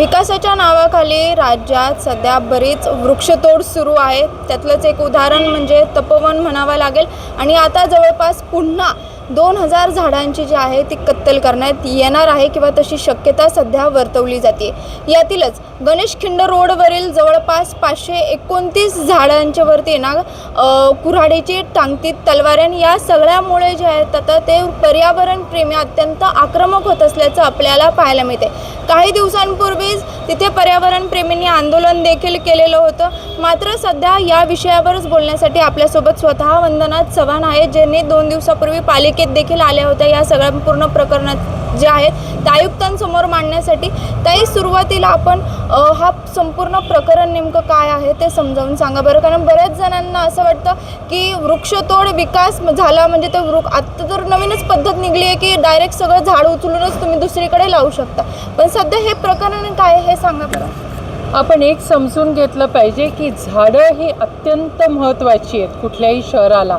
विकासाच्या नावाखाली राज्यात सध्या बरीच वृक्षतोड सुरू आहे। त्यातलंच एक उदाहरण म्हणजे तपोवन म्हणावं लागेल। आणि आता जवळपास पुन्हा 2000 झाडांची जी आहे ती कत्तल करण्यात येणार आहे किंवा तशी शक्यता सध्या वर्तवली जाते। यातीलच गणेशखिंड रोडवरील जवळपास 529 झाडांच्या वरती ना कुऱ्हाडीची टांगती तलवार या सगळ्यामुळे जे आहेत आता ते पर्यावरण प्रेमी अत्यंत आक्रमक होत असल्याचं आपल्याला पाहायला मिळते। काही दिवसांपूर्वीच तिथे पर्यावरण प्रेमींनी आंदोलन देखील केलेलं होतं। मात्र सध्या या विषयावरच बोलण्यासाठी आपल्यासोबत स्वतः वंदना चव्हाण आहेत, ज्यांनी 2 दिवसापूर्वी पालिकेत देखील आल्या होत्या या सगळ्या पूर्ण प्रकरणात जे आहेत त्या आयुक्तांसमोर मांडण्यासाठी। ताई, सुरुवातीला आपण हा संपूर्ण प्रकरण नेमकं काय आहे ते समजावून सांगा बरं, कारण बऱ्याच जणांना असं वाटतं की वृक्षतोड विकास झाला म्हणजे ते आता तर नवीनच पद्धत निघली आहे की डायरेक्ट सगळं झाड उचलूनच तुम्ही दुसरीकडे लावू शकता, पण सध्या हे प्रकरण काय हे सांगा बरं। आपण एक समजून घेतलं पाहिजे की झाडं ही अत्यंत महत्त्वाची आहेत कुठल्याही शहराला,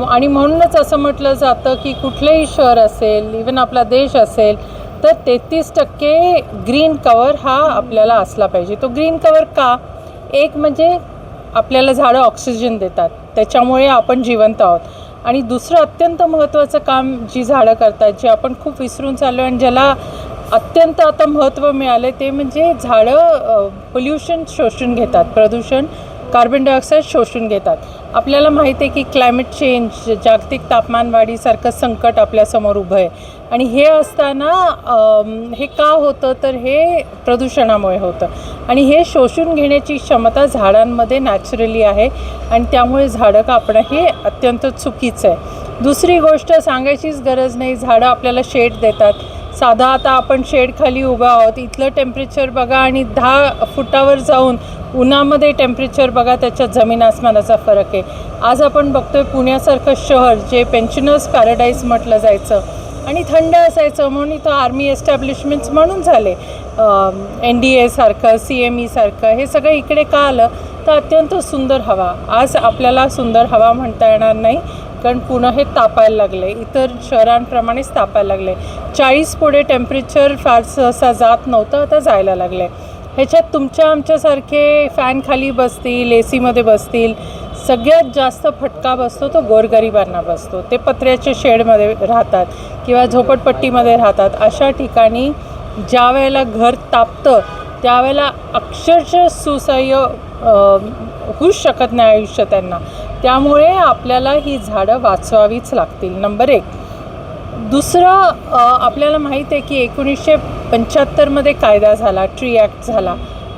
आणि म्हणूनच असं म्हटलं जातं की कुठलेही शहर असेल, इवन आपला देश असेल, तर 33% ग्रीन कवर हा आपल्याला असला पाहिजे। तो ग्रीन कवर का? एक म्हणजे आपल्याला झाडं ऑक्सिजन देतात, त्याच्यामुळे आपण जिवंत आहोत। आणि दुसरं अत्यंत महत्त्वाचं काम जी झाडं करतात, जे आपण खूप विसरून चाललो आणि ज्याला अत्यंत आता महत्त्व मिळालं, ते म्हणजे झाडं पोल्युशन शोषून घेतात, प्रदूषण, कार्बन डायऑक्साईड शोषून घेतात। आपल्याला माहिती आहे की क्लायमेट चेंज, जागतिक तापमानवाढीसारखं संकट आपल्यासमोर उभं आहे। आणि हे असताना हे का होतं, तर हे प्रदूषणामुळे होतं। आणि हे शोषून घेण्याची क्षमता झाडांमध्ये नॅचरली आहे, आणि त्यामुळे झाडं कापणं हे अत्यंत चुकीचं आहे। दुसरी गोष्ट सांगायचीच गरज नाही, झाडं आपल्याला शेड देतात। साधा आता आपण शेडखाली उभा आहोत, इथलं टेम्परेचर बघा आणि 10 फुटावर जाऊन उन्हामध्ये टेम्परेचर बघा, त्याच्यात जमीन आसमानाचा फरक आहे। आज आपण बघतोय पुण्यासारखं शहर जे पेन्शनर्स पॅराडाईज म्हटलं जायचं आणि थंड असायचं, म्हणून इथं आर्मी एस्टॅब्लिशमेंट्स म्हणून झाले, NDA सारखं, CME सारखं, हे सगळं इकडे का आलं, तर अत्यंत सुंदर हवा। आज आपल्याला सुंदर हवा म्हणता येणार नाही, कारण पुणे हे तापायला लागले, इतर शहरांप्रमाणेच तापायला लागले। 40 पुढे टेम्परेचर फार सहसा जात नव्हतं, आता जायला लागले। ह्याच्यात तुमच्या आमच्यासारखे फॅन खाली बसतील, AC मध्ये बसतील, सगळ्यात जास्त फटका बसतो तो गोरगरिबांना बसतो। ते पत्र्याच्या शेडमध्ये राहतात किंवा झोपडपट्टीमध्ये राहतात। अशा ठिकाणी ज्या वेळेला घर तापतं त्यावेळेला अक्षरशः सुसह्य होऊच शकत नाही आयुष्य त्यांना, त्यामुळे आपल्याला ही झाडं वाचवावीच लागतील, नंबर 1। दुसरं, आपल्याला माहीत आहे की 1975मध्ये कायदा झाला, ट्री ॲक्ट झाला,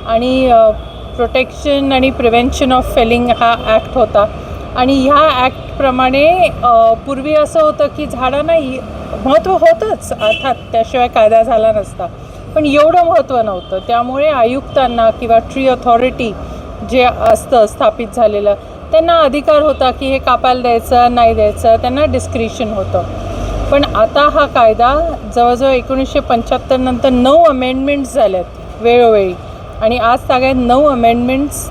आणि प्रोटेक्शन आणि प्रिव्हेन्शन ऑफ फेलिंग हा ॲक्ट होता। आणि ह्या ॲक्टप्रमाणे पूर्वी असं होतं की झाडांना महत्त्व होतंच, अर्थात त्याशिवाय कायदा झाला नसता, पण एवढं महत्त्व नव्हतं। त्यामुळे आयुक्तांना किंवा ट्री ऑथॉरिटी जे असतं स्थापित झालेलं, त्यांना अधिकार होता की हे कापायला द्यायचं नाही द्यायचं, त्यांना डिस्क्रिशन होतं। पण आता हा कायदा जवळजवळ 1975 नंतर 9 अमेंडमेंट्स झाल्यात वेळोवेळी, आणि आज सगळ्यात 9 अमेंडमेंट्स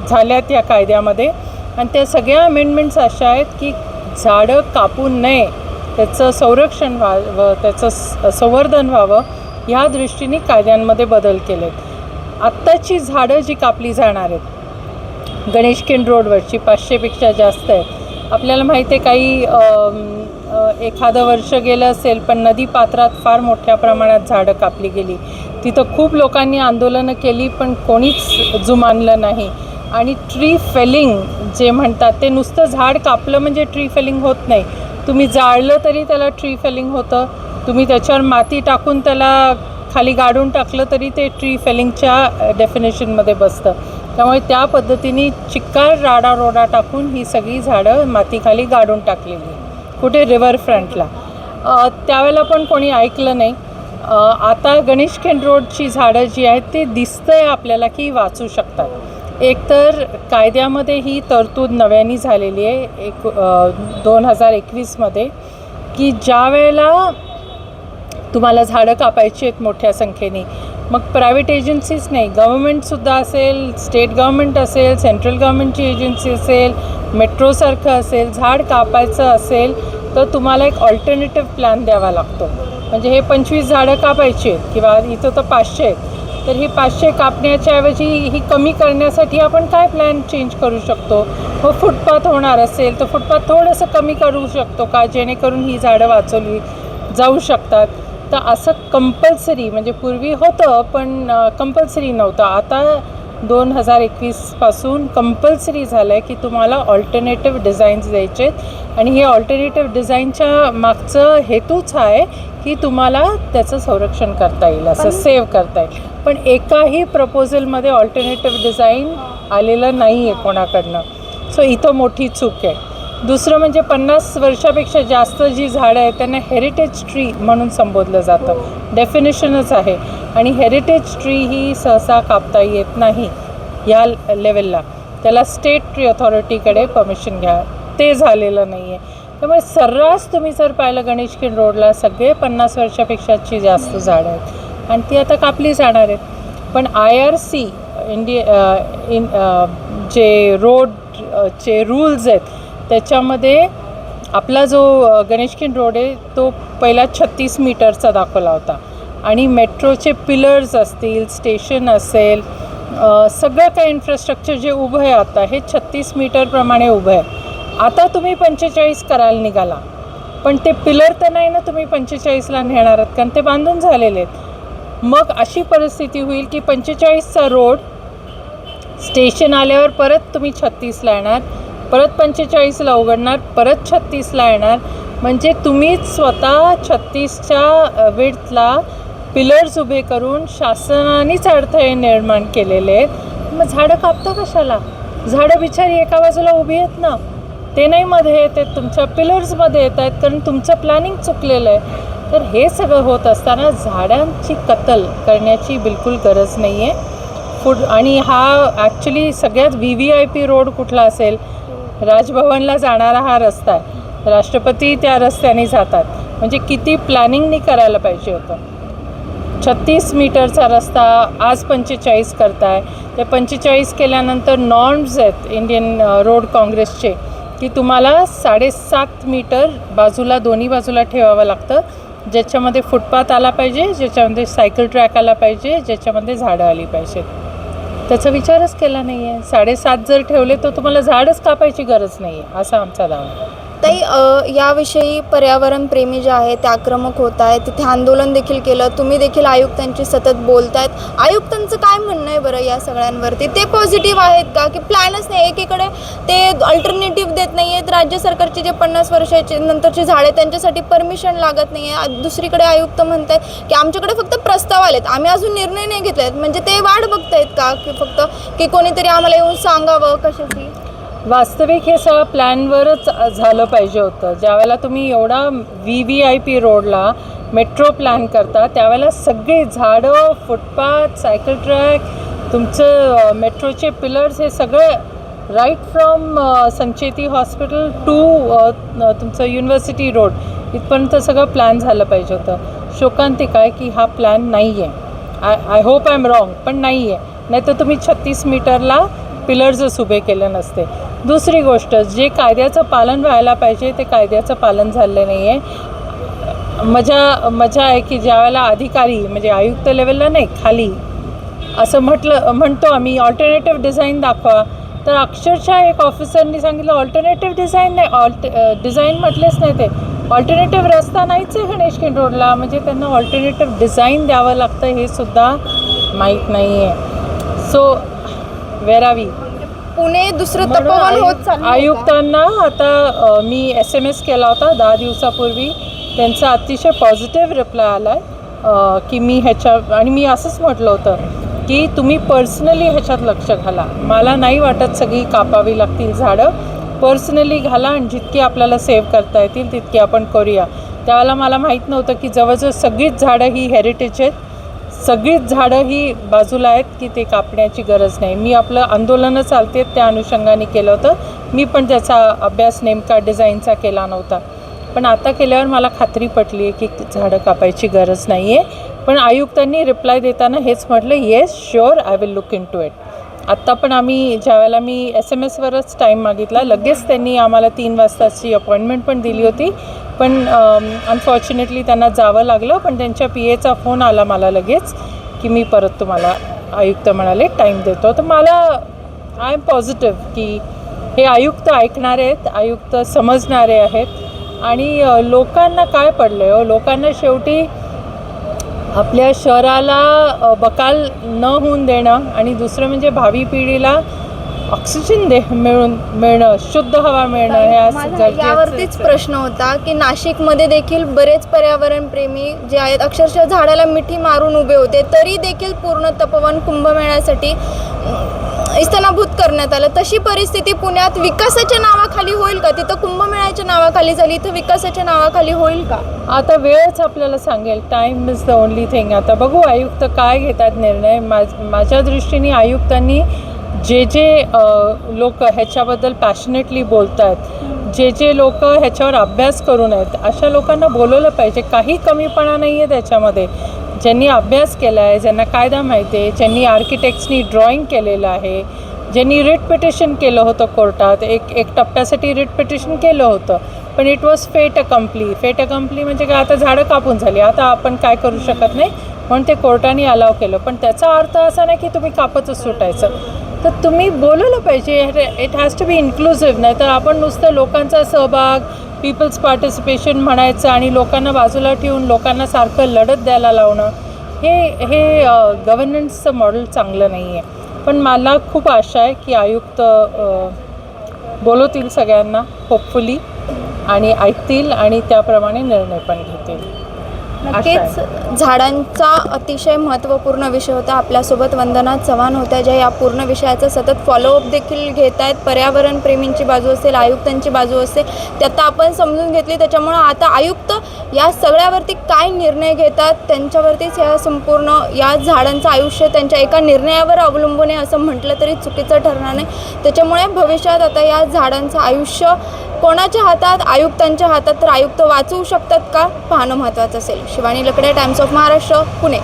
झाल्यात या कायद्यामध्ये। आणि त्या सगळ्या अमेंडमेंट्स अशा आहेत की झाडं कापू नये, त्याचं संरक्षण व्हावं, त्याचं संवर्धन व्हावं, ह्या दृष्टीने कायद्यांमध्ये बदल केलेत। आत्ताची झाडं जी कापली जाणार आहेत गणेशखिंड रोडवरची 500पेक्षा जास्त आहेत। आपल्याला माहिती आहे काही एखादं वर्ष गेलं असेल, पण नदीपात्रात फार मोठ्या प्रमाणात झाडं कापली गेली। तिथं खूप लोकांनी आंदोलनं केली, पण कोणीच जुमानलं नाही। आणि ट्री फेलिंग जे म्हणतात, ते नुसतं झाड कापलं म्हणजे ट्री फेलिंग होत नाही, तुम्ही जाळलं तरी त्याला ट्री फेलिंग होतं, तुम्ही त्याच्यावर माती टाकून त्याला खाली गाडून टाकलं तरी ते ट्री फेलिंगच्या डेफिनेशनमध्ये बसतं। त्यामुळे त्या पद्धतीने चिक्कार राडारोडा टाकून ही सगळी झाडं मातीखाली गाडून टाकलेली, कुठे रिव्हर फ्रंटला। त्यावेळेला पण कोणी ऐकलं नाही। आता गणेशखिंड रोडची झाडं जी आहेत ते दिसतंय आपल्याला की वाचू शकतात। एकतर कायद्यामध्ये ही तरतूद नव्याने झालेली आहे 2021मध्ये, की ज्या वेळेला तुम्हाला झाडं कापायची आहेत मोठ्या संख्येने, मग प्रायव्हेट एजन्सीज नाही, गव्हर्मेंटसुद्धा असेल, स्टेट गव्हर्मेंट असेल, सेंट्रल गव्हर्मेंटची एजन्सी असेल, मेट्रोसारखं असेल, झाड कापायचं असेल तर तुम्हाला एक ऑल्टरनेटिव्ह प्लॅन द्यावा लागतो। म्हणजे हे 25 झाडं कापायची आहेत किंवा इथं तर 500 आहेत, तर ही 500 कापण्याच्या ऐवजी ही कमी करण्यासाठी आपण काय प्लॅन चेंज करू शकतो? मग फुटपाथ होणार असेल तर फुटपाथ थोडंसं कमी करू शकतो का, जेणेकरून ही झाडं वाचवली जाऊ शकतात. तर असं कंपल्सरी, म्हणजे पूर्वी होतं पण कंपल्सरी नव्हतं, आता 2021पासून कंपल्सरी झालं आहे की तुम्हाला ऑल्टरनेटिव्ह डिझाईन्स द्यायचे आहेत. आणि हे ऑल्टरनेटिव्ह डिझाईनच्या मागचं हेतूच आहे की तुम्हाला त्याचं संरक्षण करता येईल, असं सेव्ह करता येईल. पण एकाही प्रपोजलमध्ये ऑल्टरनेटिव्ह डिझाईन आलेलं नाही आहे कोणाकडनं. सो इथं मोठी चूक आहे. दुसरं म्हणजे 50 वर्षापेक्षा जास्त जी झाडं आहेत त्यांना हेरिटेज ट्री म्हणून संबोधलं जातं, डेफिनेशनच आहे. आणि हेरिटेज ट्री ही सहसा कापता येत नाही या लेवलला, त्याला स्टेट ट्री ऑथॉरिटीकडे परमिशन घ्या, ते झालेलं नाही आहे. त्यामुळे सर्रास तुम्ही जर पाहिलं गणेशखिंड रोडला सगळे 50 वर्षापेक्षाची जास्त झाडं आहेत आणि ती आता कापली जाणार आहेत. पण IRC जे रोडचे रूल्स आहेत त्याच्यामध्ये आपला जो गणेशखिंड रोड आहे तो पहिला 36 मीटरचा दाखवला होता आणि मेट्रोचे पिलर्स असतील, स्टेशन असेल, सगळं काही इन्फ्रास्ट्रक्चर जे उभं आहे आता हे 36 मीटरप्रमाणे उभं आहे. आता तुम्ही 45 करायला निघाला, पण ते पिलर तर नाही ना तुम्ही 45ला नेणार आहात, कारण ते बांधून झालेले आहेत. मग अशी परिस्थिती होईल की 45चा रोड स्टेशन आल्यावर परत तुम्ही 36ला येणार, परत 45ला उघडणार, परत 36ला येणार. म्हणजे तुम्हीच स्वतः 36च्या विड्थला पिलर्स उभे करून शासनानेच अडथळे निर्माण केलेले आहेत. मग झाडं कापता कशाला? झाडं बिचारी एका बाजूला उभी आहेत ना, ते नाही मध्ये येत आहेत, तुमच्या पिलर्समध्ये येत आहेत, कारण तुमचं प्लॅनिंग चुकलेलं आहे. तर हे सगळं होत असताना झाडांची कत्तल करण्याची बिलकुल गरज नाही आहे. आणि हा ॲक्च्युली सगळ्यात VVIP रोड कुठला असेल? राजभवनला जाणारा हा रस्ता आहे. राष्ट्रपती त्या रस्त्याने जातात, म्हणजे किती प्लॅनिंगनी करायला पाहिजे होतं. 36 मीटरचा रस्ता आज 45 करताय. ते 45 केल्यानंतर नॉर्म्स आहेत इंडियन रोड काँग्रेसचे की तुम्हाला 7.5 मीटर बाजूला, दोन्ही बाजूला ठेवावं लागतं, ज्याच्यामध्ये फुटपाथ आला पाहिजे, ज्याच्यामध्ये सायकल ट्रॅक आला पाहिजे, ज्याच्यामध्ये झाडं आली पाहिजेत. त्याचा विचारच केला नाही आहे. 7.5 जर ठेवले तर तुम्हाला झाडच कापायची गरज नाही आहे, असा आमचा दावा. ताई, याविषयी पर्यावरणप्रेमी जे आहे ते आक्रमक होत आहेत, तिथे आंदोलन देखील केलं, तुम्ही देखील आयुक्तांची सतत बोलतायत. आयुक्तांचं काय म्हणणं आहे बरं या सगळ्यांवरती? ते पॉझिटिव्ह आहेत का की प्लॅनच नाही? एकीकडे ते अल्टरनेटिव्ह देत नाही आहेत, राज्य सरकारची जे 50 वर्षाची नंतरची झाडे त्यांच्यासाठी परमिशन लागत नाही आहे. दुसरीकडे आयुक्त म्हणत आहेत की आमच्याकडे फक्त प्रस्ताव आलेत, आम्ही अजून निर्णय नाही घेतले आहेत. म्हणजे ते वाट बघतायत का की फक्त की कोणीतरी आम्हाला येऊन सांगावं कशाची? वास्तविक हे सगळं प्लॅनवरच झालं पाहिजे होतं. ज्यावेळेला तुम्ही एवढा VVIP रोडला मेट्रो प्लॅन करता त्यावेळेला सगळे झाडं, फुटपाथ, सायकल ट्रॅक, तुमचं मेट्रोचे पिलर्स, हे सगळं right from Sancheti hospital to तुमचं युनिव्हर्सिटी रोड इथपर्यंत सगळं प्लॅन झालं पाहिजे होतं. शोकांतिक आहे की हा प्लॅन नाही आहे. I hope I am wrong, पण नाही आहे. नाही तर तुम्ही 36 मीटरला पिलर्सच उभे केले नसते. दुसरी गोष्ट, जे कायद्याचं पालन व्हायला पाहिजे ते कायद्याचं पालन झालं नाही आहे. मजा आहे की ज्यावेळेला अधिकारी, म्हणजे आयुक्त लेवलला नाही, खाली असं म्हणतो आम्ही ऑल्टरनेटिव्ह डिझाईन दाखवा, तर अक्षरशः एक ऑफिसरनी सांगितलं ऑल्टरनेटिव्ह डिझाईन नाही, डिझाईन म्हटलेच नाही, ते ऑल्टरनेटिव्ह रस्ता नाहीच आहे गणेशखिंड रोडला. म्हणजे त्यांना ऑल्टरनेटिव्ह डिझाईन द्यावं लागतं हे सुद्धा माहीत नाही आहे. So where are we? Pune दुसरं तपोवन होत चाललं. आयुक्तांना आता मी SMS केला होता 10 दिवसापूर्वी, त्यांचा अतिशय पॉझिटिव्ह रिप्लाय आला आहे की मी आणि मी असंच म्हटलं होतं की तुम्ही पर्सनली ह्याच्यात लक्ष घाला. मला नाही वाटत सगळी कापावी लागतील झाडं, पर्सनली घाला आणि जितकी आपल्याला सेव्ह करता येतील तितकी आपण करूया. त्यावेळेला मला माहीत नव्हतं की जवळजवळ सगळीच झाडं ही हेरिटेज आहेत, सगळीच झाडं ही बाजूला आहेत की ते कापण्याची गरज नाही. मी आपलं आंदोलनं चालते त्या अनुषंगाने केलं होतं. मी पण त्याचा अभ्यास नेमका डिझाईनचा केला नव्हता, पण आता केल्यावर मला खात्री पटली आहे की झाडं कापायची गरज नाही आहे. पण आयुक्तांनी रिप्लाय देताना हेच म्हटलं, yes sure I will look into it. आत्ता पण आम्ही ज्यावेळेला मी SMS वरच टाईम मागितला, लगेच त्यांनी आम्हाला 3 वाजताची अपॉइंटमेंट पण दिली होती पण अनफॉर्च्युनेटली त्यांना जावं लागलं. पण त्यांच्या PAचा फोन आला मला लगेच की मी परत तुम्हाला आयुक्त म्हणाले टाईम देतो. तर मला आय एम पॉझिटिव्ह की हे आयुक्त ऐकणारे आहेत, आयुक्त समजणारे आहेत आणि लोकांना काय पडलं आहे लोकांना शेवटी आपल्या शहराला बकाल न होऊन देणं आणि दुसरं म्हणजे भावी पिढीला ऑक्सिजन मिळणं, शुद्ध हवा मिळणं हे माझा यावरतीच प्रश्न होता की नाशिकमध्ये देखील बरेच पर्यावरणप्रेमी जे आहेत अक्षरशः झाडाला मिठी मारून उभे होते, तरी देखील पूर्ण तपोवन कुंभमेळ्यासाठी इस्तनाभूत करण्यात आलं. तशी परिस्थिती पुण्यात विकासाच्या नावाखाली होईल का? तिथं कुंभमेळ्याच्या नावाखाली झाली, इथं विकासाच्या नावाखाली होईल का? आता वेळच आपल्याला सांगेल. Time is the only thing. आता बघू आयुक्त काय घेतात निर्णय. माझ्या दृष्टीने आयुक्तांनी जे लोक ह्याच्याबद्दल पॅशनेटली बोलत आहेत, जे लोक ह्याच्यावर अभ्यास करून आहेत, अशा लोकांना बोलवलं पाहिजे. काही कमीपणा नाही आहे त्याच्यामध्ये. ज्यांनी अभ्यास केला आहे, ज्यांना कायदा माहिती आहे, ज्यांनी आर्किटेक्ट्सनी ड्रॉइंग केलेलं आहे, ज्यांनी रिट पिटिशन केलं होतं कोर्टात, एक टप्प्यासाठी रिट पिटिशन केलं होतं, पण इट वॉज फेट अकम्प्ली म्हणजे काय, आता झाडं कापून झाली, आता आपण काय करू शकत नाही म्हणून ते कोर्टाने अलाव केलं. पण त्याचा अर्थ असा नाही की तुम्ही कापतच सुटायचं. तर तुम्ही बोलवलं पाहिजे. It has to be inclusive. नाही तर आपण नुसतं लोकांचा सहभाग, पीपल्स पार्टिसिपेशन म्हणायचं आणि लोकांना बाजूला ठेवून लोकांना सारखं लढत द्यायला लावणं, हे गव्हर्नन्सचं मॉडेल चांगलं नाही आहे. पण मला खूप आशा आहे की आयुक्त बोलवतील सगळ्यांना होपफुली आणि ऐकतील आणि त्याप्रमाणे निर्णय पण घेतील. नक्कीच झाडांचा अतिशय महत्त्वपूर्ण विषय होता. आपल्यासोबत वंदना चव्हाण होत्या, ज्या या पूर्ण विषयाचा सतत फॉलोअप देखील घेत आहेत. पर्यावरणप्रेमींची बाजू असेल, आयुक्तांची बाजू असेल, ते आता आपण समजून घेतली. त्याच्यामुळं आता आयुक्त या सगळ्यावरती काय निर्णय घेतात त्यांच्यावरतीच या संपूर्ण या झाडांचं आयुष्य त्यांच्या एका निर्णयावर अवलंबून आहे असं म्हटलं तरी चुकीचं ठरणार नाही. त्याच्यामुळे भविष्यात आता या झाडांचं आयुष्य कोणाच्या हातात, आयुक्तांच्या हातात, तर आयुक्त वाचवू शकतात का पाहणं महत्त्वाचं असेल. शिवानी लकडे, टाइम्स ऑफ महाराष्ट्र, पुणे.